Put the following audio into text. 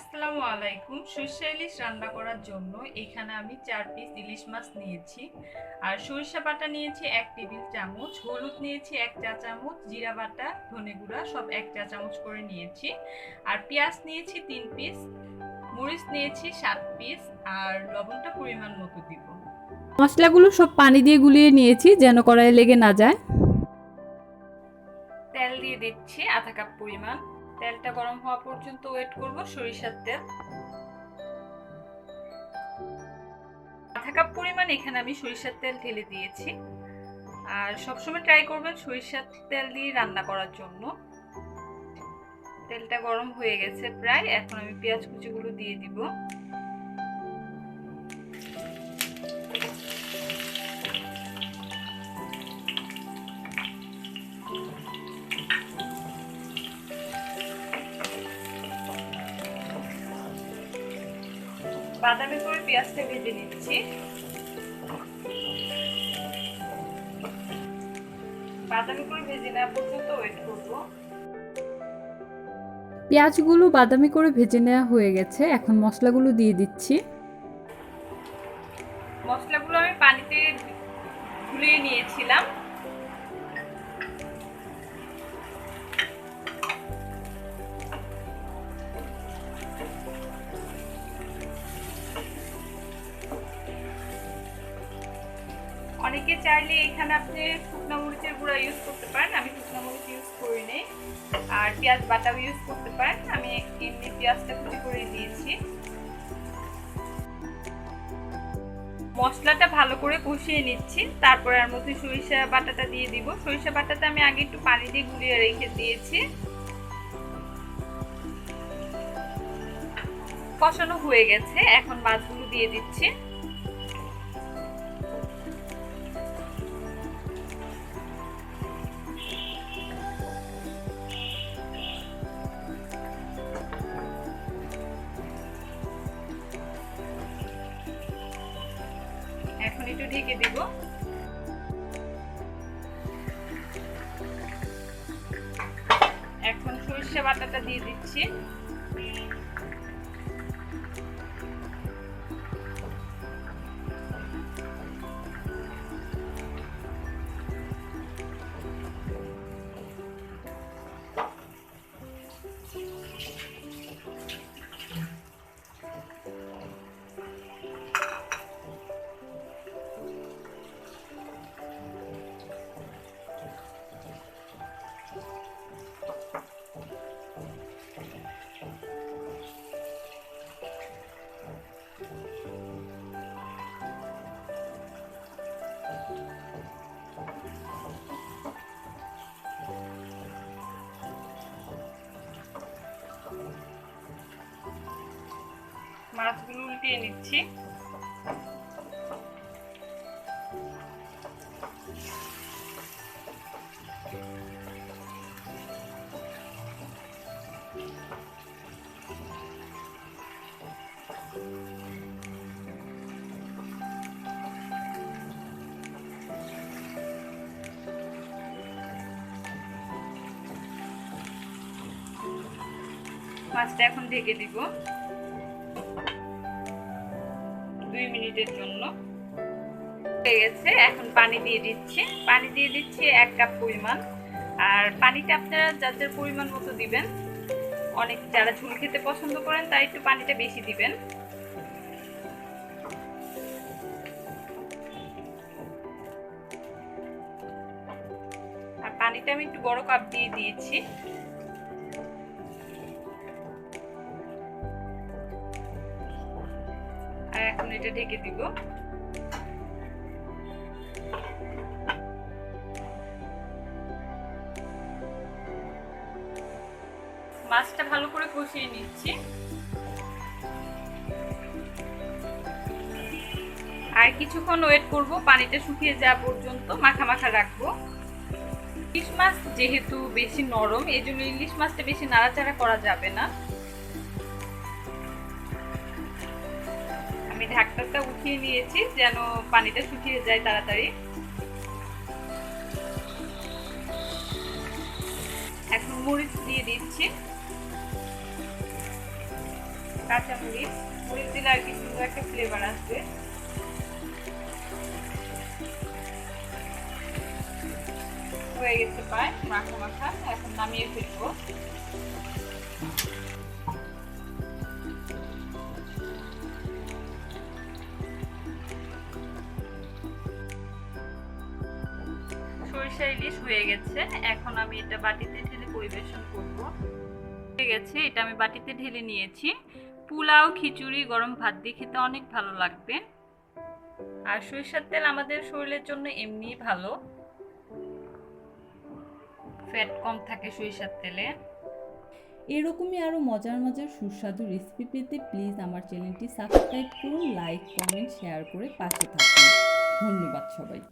আসসালামু আলাইকুম। সরষে ইলিশ রান্না করার জন্য এখানে আমি 4 পিস ইলিশ মাছ নিয়েছি, আর সরিষা বাটা নিয়েছি 1 টেবিল চামচ, হলুদ নিয়েছি 1 চা চামচ, জিরা বাটা, ধনে গুঁড়া সব 1 চা চামচ করে নিয়েছি, আর পেঁয়াজ নিয়েছি 3 পিস, মরিচ নিয়েছি 7 পিস, আর লবণটা পরিমাণ মতো দিব। মশলাগুলো সব পানি দিয়ে গুলিয়ে নিয়েছি যেন কড়াইয়ে লেগে না যায়। তেল দিয়ে দিচ্ছি আধা কাপ পরিমাণ। তেলটা গরম হওয়া পর্যন্ত ওয়েট করব। সরিষার তেল আধা কাপ পরিমাণ এখানে আমি সরিষার তেল ঢেলে দিয়েছি। আর সবসময় ট্রাই করবেন সরিষার তেল দিয়ে রান্না করার জন্য। তেলটা গরম হয়ে গেছে প্রায়, এখন আমি পেঁয়াজ কুচিগুলো দিয়ে দিব। বাদামি করে পেঁয়াজটা ভেজে নিচ্ছি। বাদামি করে ভেজে নেওয়া পর্যন্ত ওয়েট করব। পেঁয়াজগুলো বাদামি করে ভেজে নেওয়া হয়ে গেছে, এখন মশলাগুলো দিয়ে দিচ্ছি। মশলাগুলো আমি পানিতে গুলিয়ে নিয়েছিলাম। অনেকে চাইলে এখানে আপনি শুকনো মরিচের গুঁড়া ইউজ করতে পারেন, আমি শুকনো মরিচ ইউজ করিনি। আর পেঁয়াজ বাটাও ইউজ করতে পারেন, আমি এমনি পেঁয়াজটা কুচি করে দিয়েছি। মশলাটা ভালো করে কষিয়ে নিচ্ছি, তারপর এর মধ্যে সরিষা বাটাটা দিয়ে দিব। সরিষা বাটাটা আমি আগে একটু পানি দিয়ে গুলিয়ে রেখে দিয়েছি। কষানো হয়ে গেছে, এখন মাছগুলো দিয়ে দিচ্ছি। এখন একটু ঢেকে দিব। এখন সরিষা বাটাটা দিয়ে দিচ্ছি। মাছগুলো উল্টিয়ে নিচ্ছি। মাছটা এখন ঢেকে দিব 2 মিনিটের জন্য। হয়ে গেছে, এখন পানি দিয়ে দিচ্ছি। পানি দিয়ে দিচ্ছি 1 কাপ পরিমাণ। আর পানিটা আপনারা যাদের পরিমাণ মতো দিবেন। অনেক যারা ঝোল খেতে পছন্দ করেন তাই একটু পানিটা বেশি দিবেন। আর পানিটা আমি একটু বড় কাপ দিয়ে দিয়েছি। আর এখন এটা ঢেকে দিব। মাছটা ভালো করে কষিয়ে নিচ্ছি। আর কিছুক্ষণ ওয়েট করব, পানিটা শুকিয়ে যাওয়া পর্যন্ত মাখা মাখা রাখবো। ইলিশ মাছ যেহেতু বেশি নরম, এই জন্য ইলিশ মাছটা বেশি নাড়াচাড়া করা যাবে না। আমি ঢাকনাটা উঠিয়ে নিয়েছি যেন পানিটা শুকিয়ে যায় তাড়াতাড়ি। এখন মরিচ দিয়ে দিচ্ছি। কাঁচামরিচ, মরিচ দিলে আর কি সুন্দর একটা ফ্লেভার আসবে। হয়ে গেছে প্রায় মাখা মাখা, এখন নামিয়ে ফেলবো। সরিষা ইলিশ হয়ে গেছে, এখন আমি এটা বাটিতে ঢেলে পরিবেশন করব। হয়ে গেছে, এটা আমি বাটিতে ঢেলে নিয়েছি। পোলাও, খিচুড়ি, গরম ভাত দিয়ে খেতে অনেক ভালো লাগবে। আর সরিষার তেল আমাদের শরীরের জন্য এমনিই ভালো, ফ্যাট কম থাকে সরিষার তেলে। এরকমই আরও মজার মজার সুস্বাদু রেসিপি পেতে প্লিজ আমার চ্যানেলটি সাবস্ক্রাইব করুন, লাইক, কমেন্ট, শেয়ার করে পাশে থাকুন। ধন্যবাদ সবাইকে।